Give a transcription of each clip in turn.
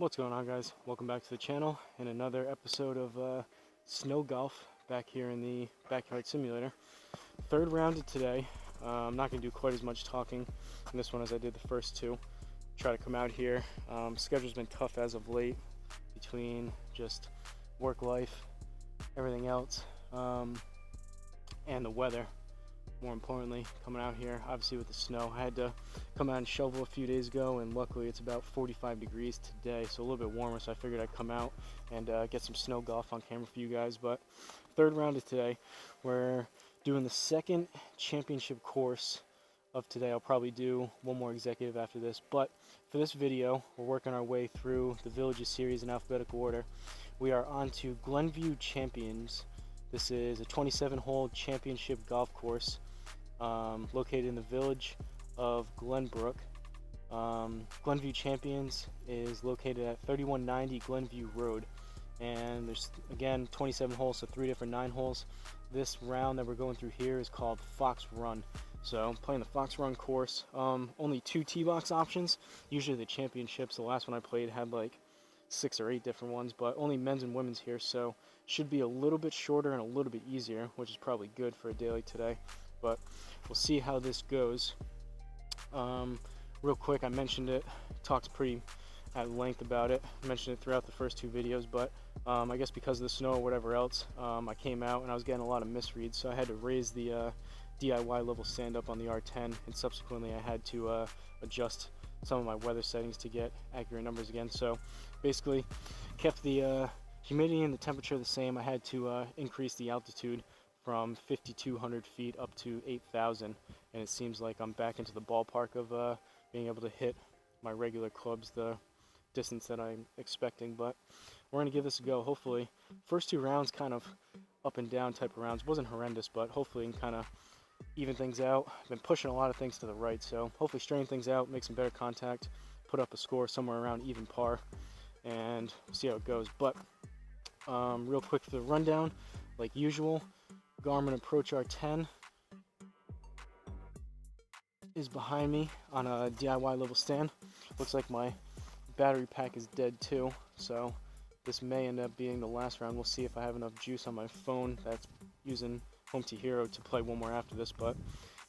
What's going on, guys? Welcome back to the channel and another episode of snow golf back here in the backyard simulator. Third round of today. I'm not going to do quite as much talking in this one as I did the first two. Try to come out here. Schedule's been tough as of late between just work life, everything else, and the weather. More importantly, coming out here, obviously with the snow. I had to come out and shovel a few days ago, and luckily it's about 45 degrees today, so a little bit warmer, so I figured I'd come out and get some snow golf on camera for you guys. But third round of today, we're doing the second championship course of today. I'll probably do one more executive after this, but for this video, we're working our way through the Villages series in alphabetical order. We are on to Glenview Champions. This is a 27-hole championship golf course located in the village of Glenbrook. Glenview Champions is located at 3190 Glenview Road, and there's again 27 holes, so 3 different 9 holes. This round that we're going through here is called Fox Run. So I'm playing the Fox Run course. Only 2 tee box options. Usually the championships, the last one I played had like 6 or 8 different ones, but only men's and women's here, so should be a little bit shorter and a little bit easier, which is probably good for a day like today. But we'll see how this goes. Real quick, I mentioned it, talked pretty at length about it. I mentioned it throughout the first 2 videos, but I guess because of the snow or whatever else, I came out and I was getting a lot of misreads, so I had to raise the DIY level stand up on the R10, and subsequently I had to adjust some of my weather settings to get accurate numbers again. So basically kept the humidity and the temperature the same. I had to increase the altitude from 5,200 feet up to 8,000, and it seems like I'm back into the ballpark of being able to hit my regular clubs the distance that I'm expecting. But we're going to give this a go. Hopefully first 2 rounds kind of up and down type of rounds, wasn't horrendous, but hopefully can kind of even things out. I've been pushing a lot of things to the right, so hopefully straighten things out, make some better contact, put up a score somewhere around even par, and we'll see how it goes. But real quick for the rundown, like usual, Garmin Approach R10 is behind me on a DIY level stand. Looks like my battery pack is dead too, so this may end up being the last round. We'll see if I have enough juice on my phone that's using Home to Hero to play one more after this. But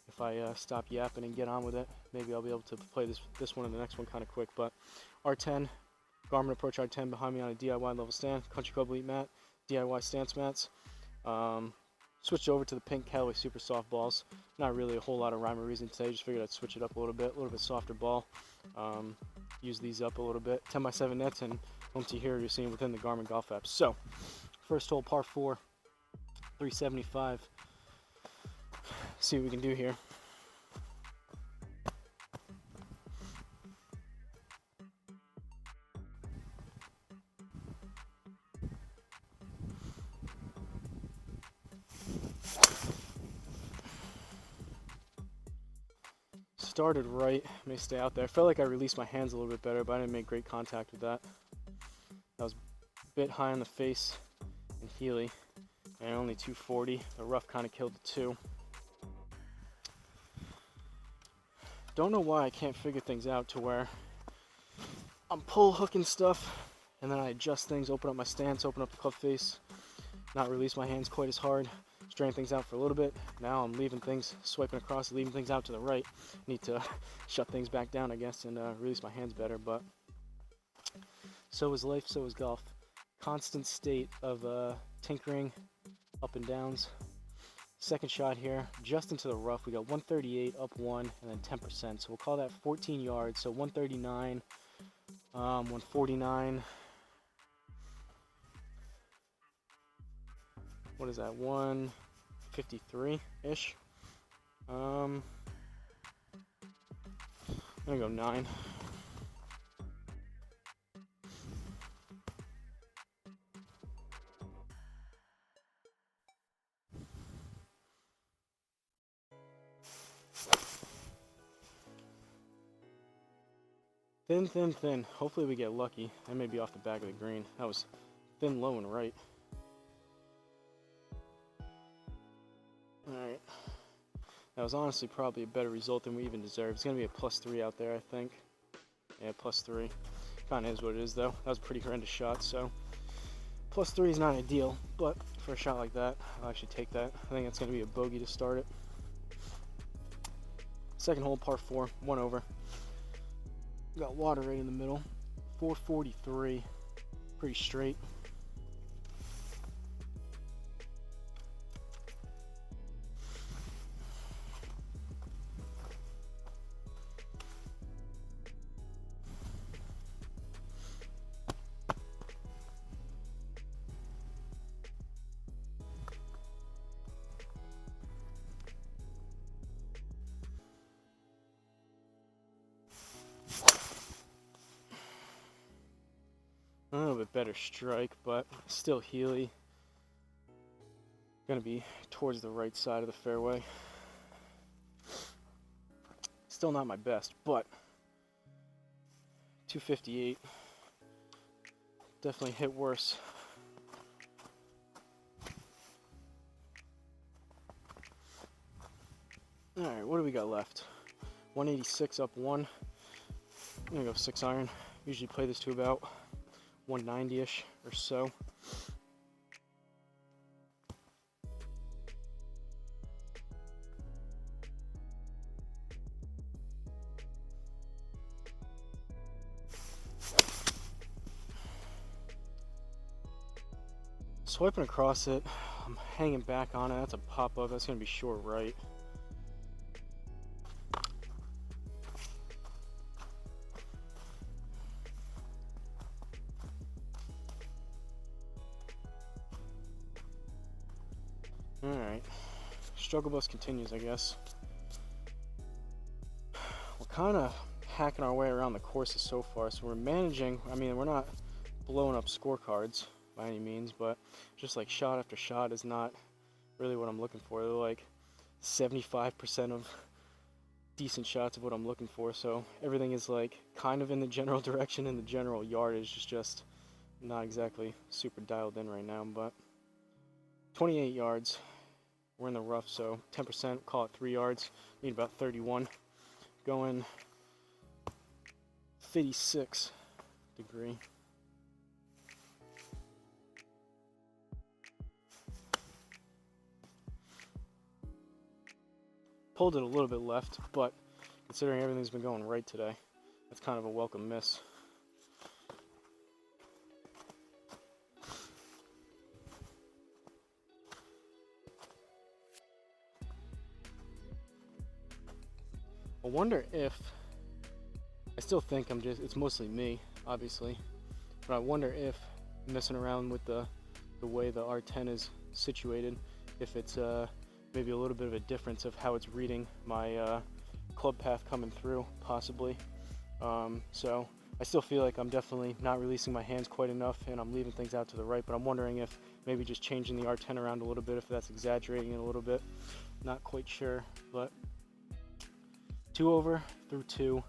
if I stop yapping and get on with it, maybe I'll be able to play this one and the next one kind of quick. But R10, Garmin Approach R10 behind me on a DIY level stand, Country Club Elite mat, DIY stance mats. Switched over to the pink Callaway Super Soft balls. Not really a whole lot of rhyme or reason today, just figured I'd switch it up a little bit softer ball. Use these up a little bit. 10x7 nets and Home to Hero you're seeing within the Garmin golf apps. So, first hole, par 4, 375. See what we can do here. Started right, may stay out there. I felt like I released my hands a little bit better, but I didn't make great contact with that. That was a bit high on the face and Healy, and only 240. The rough kind of killed the 2. Don't know why I can't figure things out to where I'm pull hooking stuff, and then I adjust things, open up my stance, open up the club face, not release my hands quite as hard, straighten things out for a little bit. Now I'm leaving things, swiping across, leaving things out to the right. Need to shut things back down, I guess, and release my hands better. But so is life, so is golf. Constant state of tinkering, up and downs. Second shot here, just into the rough. We got 138 up 1 and then 10%. So we'll call that 14 yards. So 139, 149. What is that? 153-ish. I'm gonna go 9. Thin, thin, thin. Hopefully we get lucky. I may be off the back of the green. That was thin, low, and right. Alright. That was honestly probably a better result than we even deserved. It's going to be a +3 out there, I think. Yeah, +3. Kind of is what it is, though. That was a pretty horrendous shot, so +3 is not ideal, but for a shot like that, I'll actually take that. I think that's going to be a bogey to start it. Second hole, par 4, 1 over. Got water right in the middle. 443, pretty straight. A little bit better strike, but still Healy. Gonna be towards the right side of the fairway. Still not my best, but 258. Definitely hit worse. Alright, what do we got left? 186 up 1. I'm gonna go 6 iron. Usually play this to about 190-ish or so. Swiping across it, I'm hanging back on it. That's a pop-up. That's going to be short right. Alright, struggle bus continues, I guess. We're kind of hacking our way around the courses so far, so we're managing. I mean, we're not blowing up scorecards by any means, but just like shot after shot is not really what I'm looking for. They're like 75% of decent shots of what I'm looking for, so everything is like kind of in the general direction, and the general yardage is just not exactly super dialed in right now. But 28 yards. We're in the rough, so 10%, call it 3 yards. Need about 31. Going 56 degree. Pulled it a little bit left, but considering everything's been going right today, that's kind of a welcome miss. I wonder if, I still think it's mostly me, obviously, but I wonder if messing around with the way the R10 is situated, if it's maybe a little bit of a difference of how it's reading my club path coming through, possibly. So I still feel like I'm definitely not releasing my hands quite enough, and I'm leaving things out to the right, but I'm wondering if maybe just changing the R10 around a little bit, if that's exaggerating it a little bit. Not quite sure, but 2 over through 2,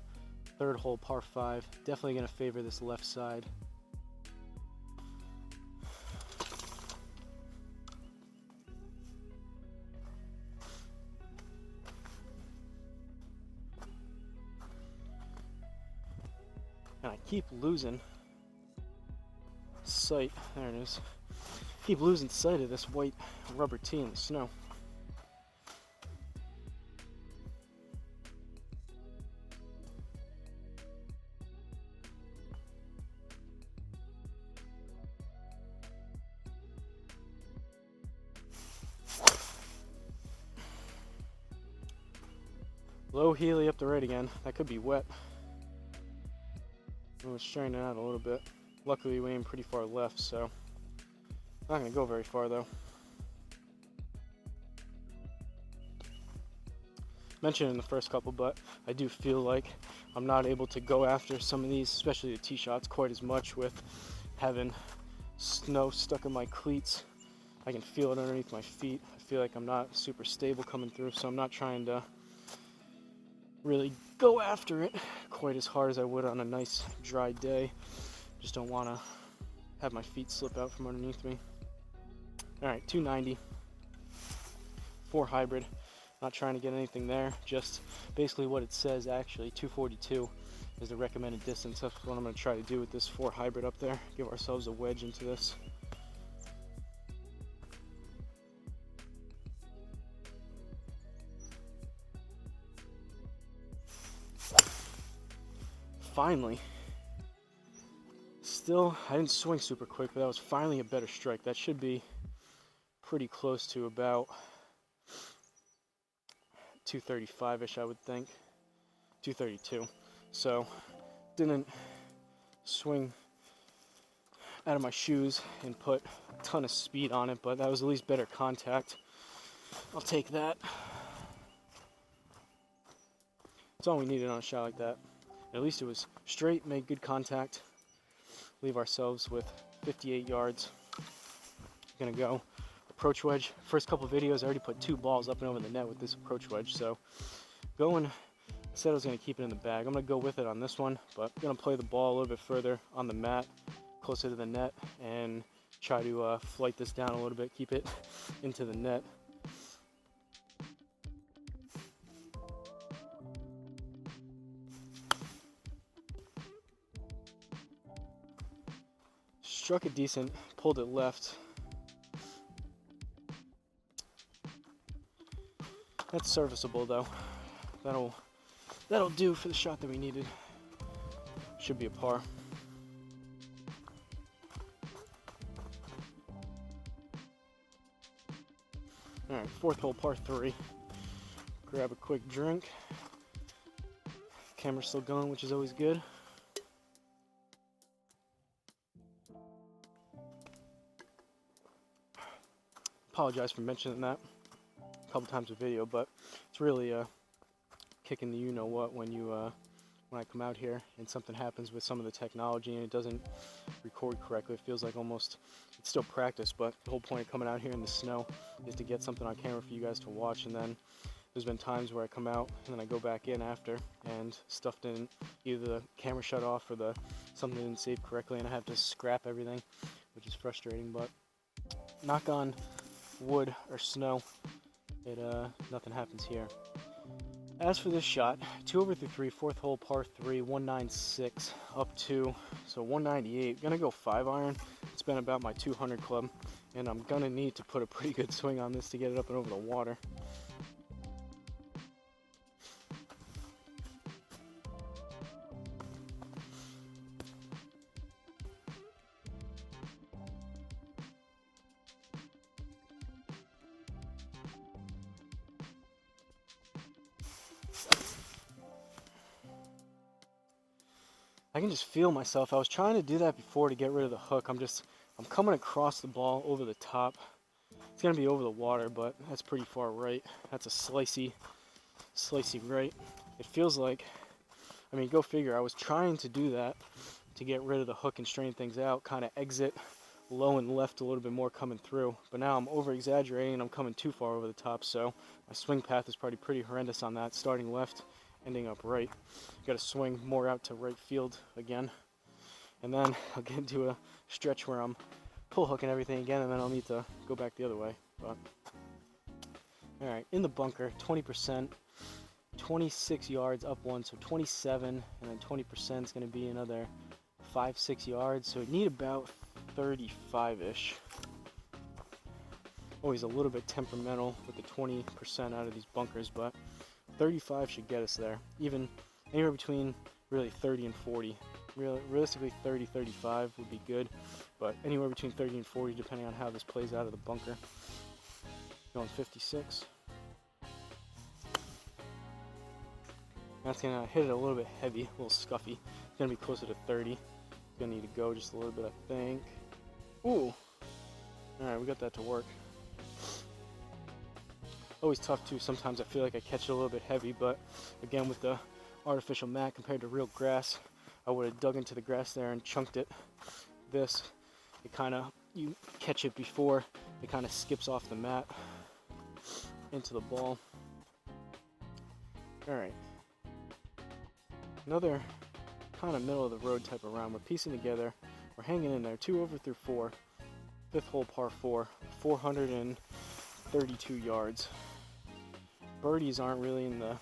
third hole, par 5. Definitely going to favor this left side. And I keep losing sight. There it is. Keep losing sight of this white rubber tee in the snow. Low Healy up the right again. That could be wet. I'm going to strain it out a little bit. Luckily we aimed pretty far left, so not going to go very far though. Mentioned in the first couple, but I do feel like I'm not able to go after some of these, especially the tee shots, quite as much with having snow stuck in my cleats. I can feel it underneath my feet. I feel like I'm not super stable coming through, so I'm not trying to really go after it quite as hard as I would on a nice dry day. Just don't want to have my feet slip out from underneath me. Alright, 290, 4 hybrid. Not trying to get anything there, just basically what it says actually, 242 is the recommended distance. That's what I'm going to try to do with this 4 hybrid up there. Give ourselves a wedge into this. Finally, still, I didn't swing super quick, but that was finally a better strike. That should be pretty close to about 235-ish, I would think. 232. So, didn't swing out of my shoes and put a ton of speed on it, but that was at least better contact. I'll take that. That's all we needed on a shot like that. At least it was straight, made good contact. Leave ourselves with 58 yards. Gonna go approach wedge. First couple videos, I already put 2 balls up and over the net with this approach wedge. So going, I said I was gonna keep it in the bag. I'm gonna go with it on this one, but I'm gonna play the ball a little bit further on the mat, closer to the net, and try to flight this down a little bit, keep it into the net. Struck it decent, pulled it left. That's serviceable though. That'll do for the shot that we needed. Should be a par. All right, 4th hole, par 3. Grab a quick drink. Camera's still going, which is always good. Apologize for mentioning that a couple times in video, but it's really kicking the you-know-what when when I come out here and something happens with some of the technology and it doesn't record correctly. It feels like almost it's still practice, but the whole point of coming out here in the snow is to get something on camera for you guys to watch. And then there's been times where I come out and then I go back in after and stuff didn't, either the camera shut off or something didn't save correctly and I have to scrap everything, which is frustrating. But knock on wood or snow, nothing happens here. As for this shot, 2 over through 3, 4th hole, par 3, 196 up to, so 198. Gonna go 5 iron. It's been about my 200 club, and I'm gonna need to put a pretty good swing on this to get it up and over the water. I can just feel myself. I was trying to do that before to get rid of the hook. I'm coming across the ball over the top. It's gonna be over the water, but that's pretty far right. That's a slicey right. It feels like, I mean, go figure. I was trying to do that to get rid of the hook and straighten things out, kind of exit low and left a little bit more coming through. But now I'm over exaggerating and I'm coming too far over the top. So my swing path is probably pretty horrendous on that, starting left, ending up right. Got to swing more out to right field again, and then I'll get into a stretch where I'm pull hooking everything again, and then I'll need to go back the other way. But all right, in the bunker, 20%, 26 yards up one, so 27, and then 20% is going to be another 5-6 yards, so we need about 35-ish. Always a little bit temperamental with the 20% out of these bunkers, but 35 should get us there. Even anywhere between really 30 and 40. Realistically 30, 35 would be good, but anywhere between 30 and 40 depending on how this plays out of the bunker. Going 56. That's gonna hit it a little bit heavy, a little scuffy. It's gonna be closer to 30. It's gonna need to go just a little bit, I think. Ooh! Alright, we got that to work. Always tough too. Sometimes I feel like I catch it a little bit heavy, but again, with the artificial mat compared to real grass, I would have dug into the grass there and chunked it. This, it kind of, you catch it before it kind of skips off the mat into the ball. All right, another kind of middle of the road type of round. We're piecing together, we're hanging in there. 2 over through 4, 5th hole, par 4, 432 yards. Birdies aren't really in the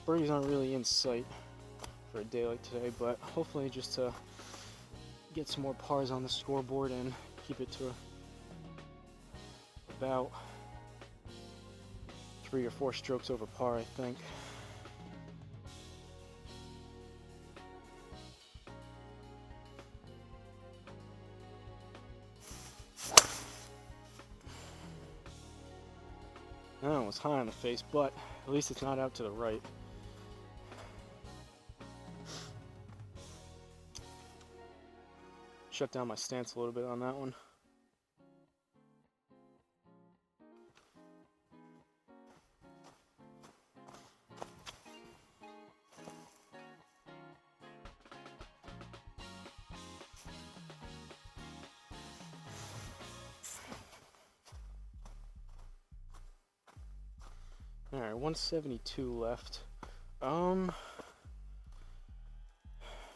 birdies aren't really in sight for a day like today, but hopefully just to get some more pars on the scoreboard and keep it to about 3 or 4 strokes over par, I think. That one was high on the face, but at least it's not out to the right. Shut down my stance a little bit on that one. Alright, 172 left.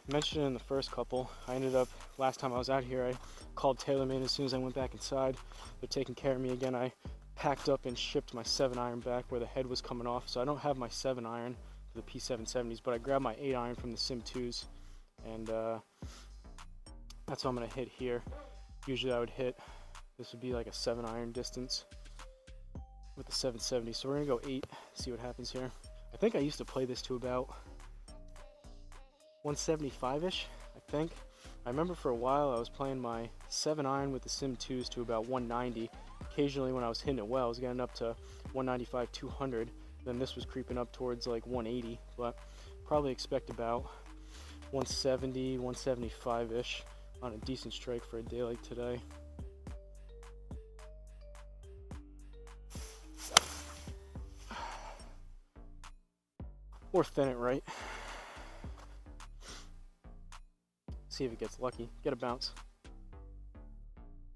Mentioned in the first couple, I ended up, last time I was out here, I called TaylorMade as soon as I went back inside. They're taking care of me again. I packed up and shipped my 7-iron back where the head was coming off, so I don't have my 7-iron for the P770s, but I grabbed my 8-iron from the Sim 2s, and that's what I'm going to hit here. Usually I would hit, this would be like a 7-iron distance with the 770, so we're going to go 8, see what happens here. I think I used to play this to about 175-ish, I think. I remember for a while I was playing my 7-iron with the Sim 2s to about 190. Occasionally when I was hitting it well, I was getting up to 195, 200. Then this was creeping up towards like 180, but probably expect about 170, 175-ish on a decent strike for a day like today. Or thin it right. See if it gets lucky. Get a bounce.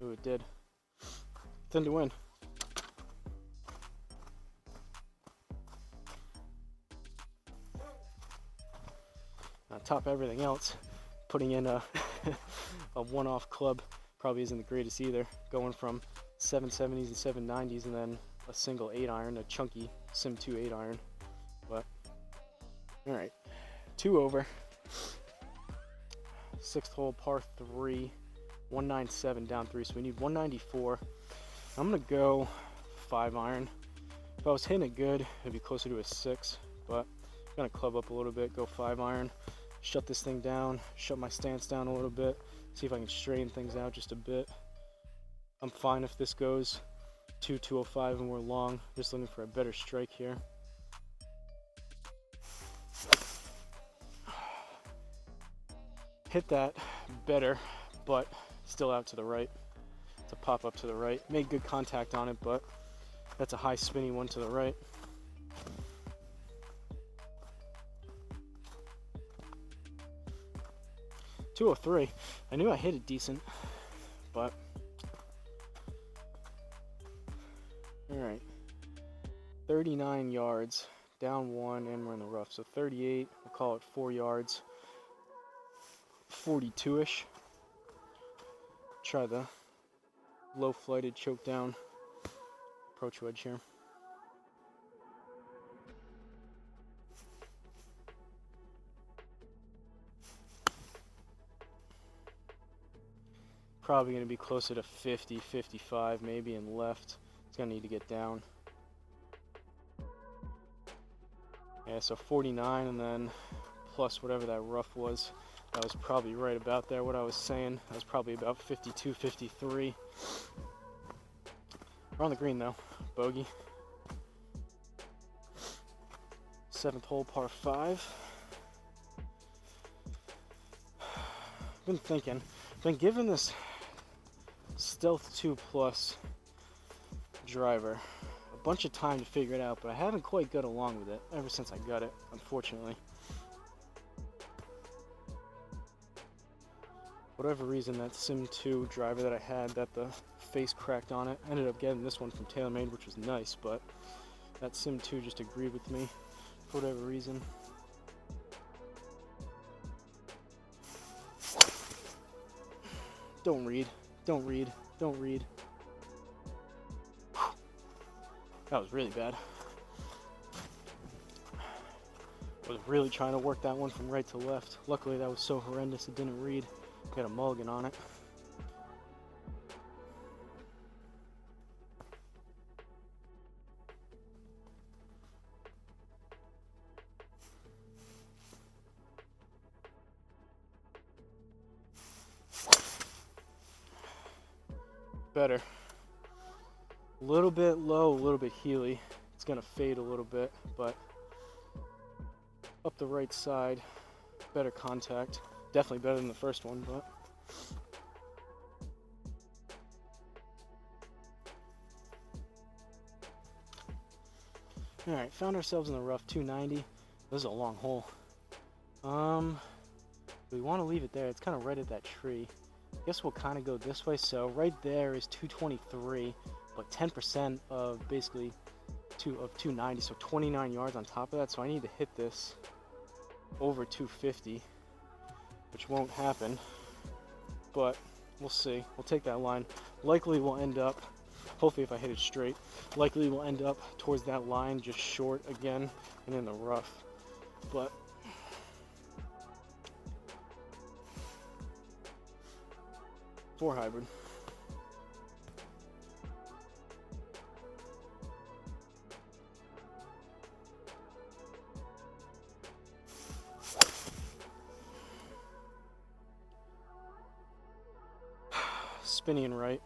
Ooh, it did. Thin to win. On top of everything else, putting in a a one-off club probably isn't the greatest either. Going from 770s and 790s and then a single 8-iron, a chunky Sim 2 8-iron. But all right, 2 over. 6th hole, par 3, 197 down 3, so we need 194. I'm gonna go 5-iron. If I was hitting it good, it'd be closer to a 6, but I'm gonna club up a little bit, go 5-iron, shut this thing down, shut my stance down a little bit, see if I can straighten things out just a bit. I'm fine if this goes 205 and we're long, just looking for a better strike here. Hit that better, but still out to the right. It's a pop up to the right. Made good contact on it, but that's a high spinny one to the right. .203. I knew I hit it decent, but all right. 39 yards, down 1, and we're in the rough. So 38. We'll call it 4 yards. 42-ish. Try the low flighted choke down approach wedge here. Probably going to be closer to 50, 55 maybe in left. It's going to need to get down. Yeah, so 49 and then plus whatever that rough was. That was probably right about there, what I was saying. That was probably about 52, 53. We're on the green though, bogey. 7th hole, par 5. Been thinking, been given this Stealth 2 Plus driver a bunch of time to figure it out, but I haven't quite got along with it ever since I got it, unfortunately. Whatever reason, that Sim 2 driver that I had, that the face cracked on it, I ended up getting this one from TaylorMade, which was nice, but that Sim 2 just agreed with me for whatever reason. Don't read, don't read, don't read. That was really bad. I was really trying to work that one from right to left. Luckily that was so horrendous it didn't read. Got a mulligan on it. Better. A little bit low, a little bit heely. It's gonna fade a little bit, but up the right side, better contact. Definitely better than the first one, but all right, found ourselves in the rough 290. This is a long hole. We want to leave it there. It's kind of right at that tree. I guess we'll kind of go this way. So right there is 223, but 10% of basically 290, so 29 yards on top of that. So I need to hit this over 250, which won't happen, but we'll see. We'll take that line. Likely we'll end up, hopefully if I hit it straight, likely we'll end up towards that line, just short again and in the rough. But four hybrid. Spinning right.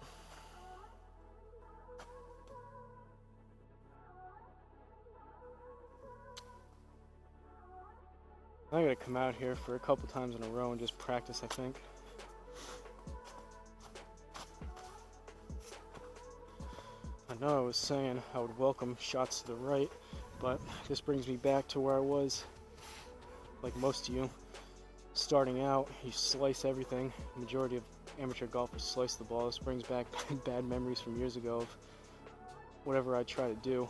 I gotta come out here for a couple times in a row and just practice, I think. I know I was saying I would welcome shots to the right, but this brings me back to where I was, like most of you. Starting out, you slice everything. The majority of amateur golfers slice the ball. This brings back bad memories from years ago of whatever I try to do.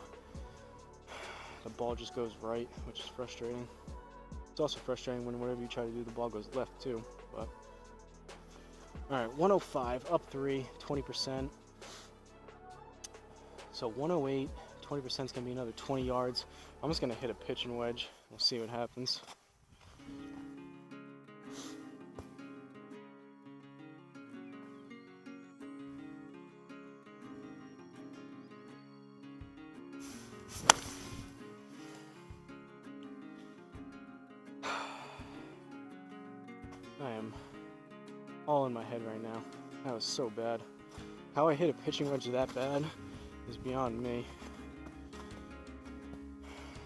The ball just goes right, which is frustrating. It's also frustrating when whatever you try to do, the ball goes left too. But all right, 105, up 3, 20%. So 108, 20% is gonna be another 20 yards. I'm just gonna hit a pitching wedge. We'll see what happens. I am all in my head right now. That was so bad. How I hit a pitching wedge that bad is beyond me.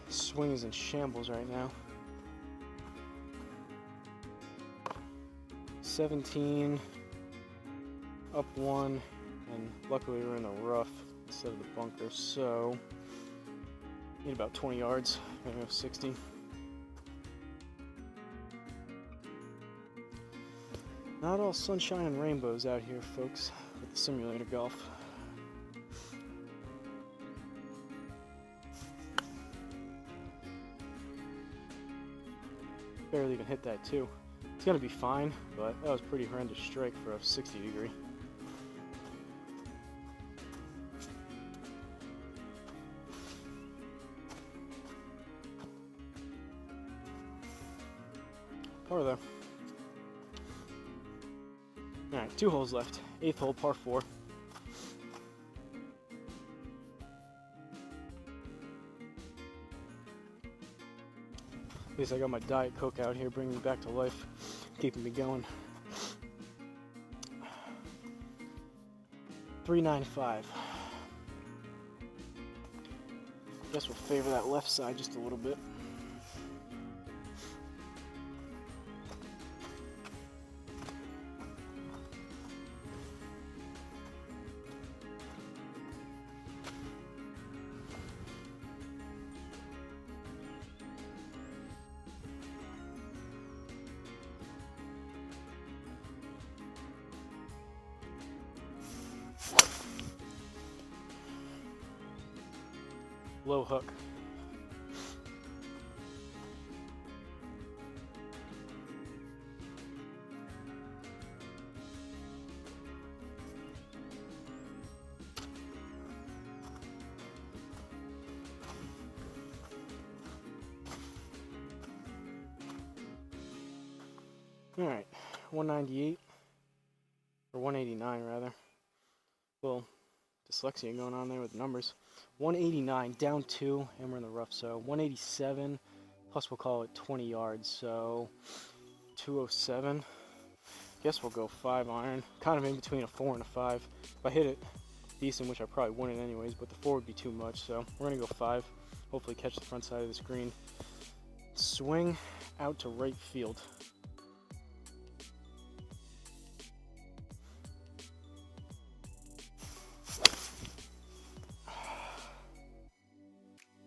Swing is in shambles right now. 17, up 1, and luckily we're in the rough instead of the bunker, so need about 20 yards, maybe 60. Not all sunshine and rainbows out here, folks, with the simulator golf. Barely even hit that too. It's gonna be fine, but that was a pretty horrendous strike for a 60 degree. Par though. Alright, 2 holes left. 8th hole, par 4. At least I got my Diet Coke out here, bringing me back to life, keeping me going. 395. Guess we'll favor that left side just a little bit. Low hook. Alright, 198, or 189 rather. Well, dyslexia going on there with the numbers. 189, down 2, and we're in the rough, so 187, plus we'll call it 20 yards, so 207. Guess we'll go 5 iron, kind of in between a 4 and a 5. If I hit it decent, which I probably wouldn't anyways, but the 4 would be too much, so we're going to go 5. Hopefully catch the front side of this green. Swing out to right field.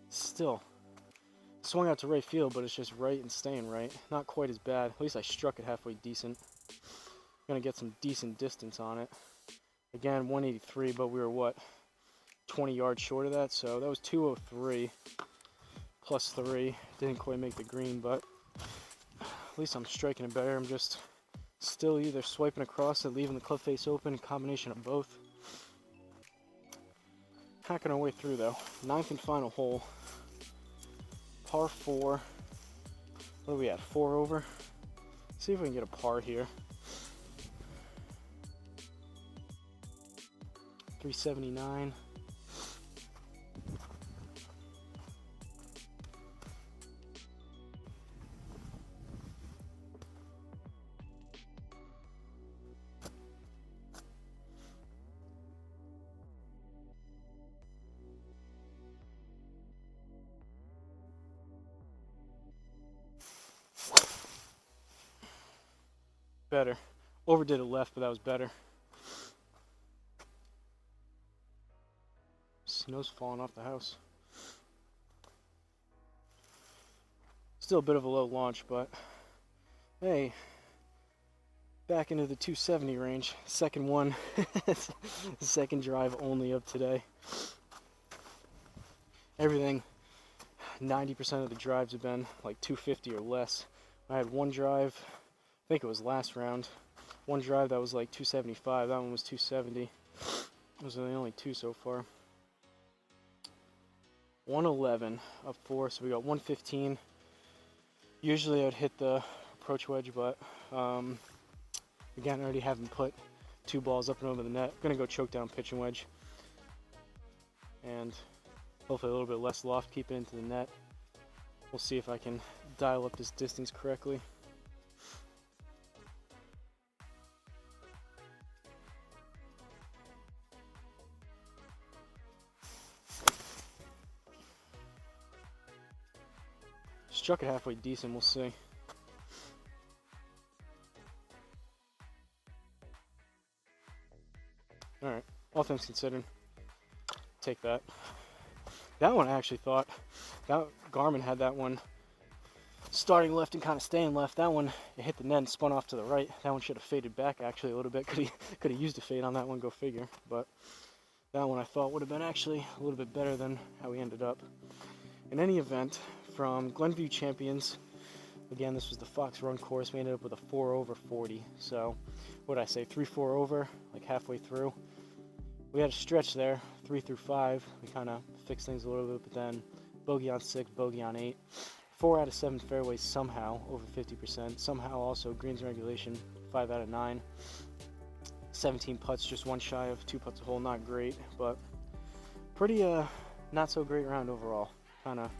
Still, swung out to right field, but it's just right and staying right. Not quite as bad. At least I struck it halfway decent. Gonna get some decent distance on it. Again, 183, but we were what, 20 yards short of that, so that was 203 plus 3. Didn't quite make the green, but at least I'm striking it better. I'm just still either swiping across it, leaving the club face open, a combination of both. Hacking our way through though. 9th and final hole. Par 4. What are we at? 4 over? See if we can get a par here. 379. Better. Overdid it left, but that was better. Snow's falling off the house. Still a bit of a low launch, but hey, back into the 270 range. Second one, second drive only of today. Everything, 90% of the drives have been like 250 or less. I had one drive, I think it was last round, one drive that was like 275, that one was 270. Those are the only two so far. 111 up 4, so we got 115. Usually I would hit the approach wedge, but again, I already haven't put 2 balls up and over the net. I'm gonna go choke down pitching wedge, and hopefully a little bit less loft, keep it into the net. We'll see if I can dial up this distance correctly. Struck it halfway decent, we'll see. Alright, all things considered, take that. That one I actually thought, that Garmin had that one starting left and kind of staying left. That one, it hit the net and spun off to the right. That one should have faded back actually a little bit. Could have used a fade on that one, go figure. But that one I thought would have been actually a little bit better than how we ended up. In any event, from Glenview Champions, again, this was the Fox Run course. We ended up with a 4 over 40. So, what did I say, 3-4 over, like halfway through. We had a stretch there, 3 through 5. We kind of fixed things a little bit, but then bogey on 6, bogey on 8. 4 out of 7 fairways somehow, over 50%. Somehow also greens regulation, 5 out of 9. 17 putts, just one shy of 2 putts a hole, not great, but pretty not so great round overall. Kind of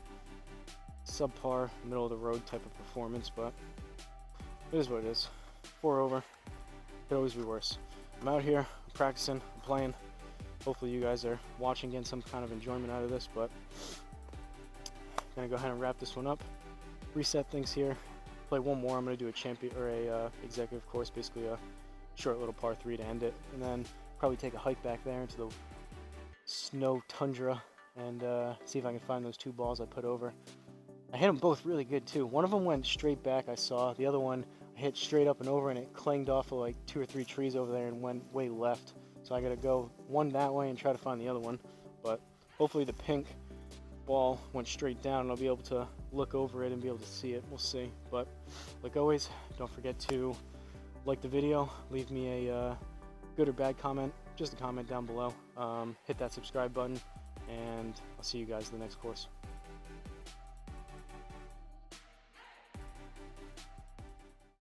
subpar, middle of the road type of performance, but it is what it is. 4 over, could always be worse. I'm out here, I'm practicing, I'm playing. Hopefully you guys are watching, getting some kind of enjoyment out of this, but I'm gonna go ahead and wrap this one up, reset things here, play one more. I'm gonna do a champion or a executive course, basically a short little par 3 to end it, and then probably take a hike back there into the snow tundra and see if I can find those 2 balls I put over. I hit them both really good too. One of them went straight back, I saw. The other one I hit straight up and over, and it clanged off of like 2 or 3 trees over there and went way left. So I gotta go one that way and try to find the other one. But hopefully the pink ball went straight down and I'll be able to look over it and be able to see it. We'll see. But like always, don't forget to like the video, leave me a good or bad comment, just a comment down below. Hit that subscribe button, and I'll see you guys in the next course.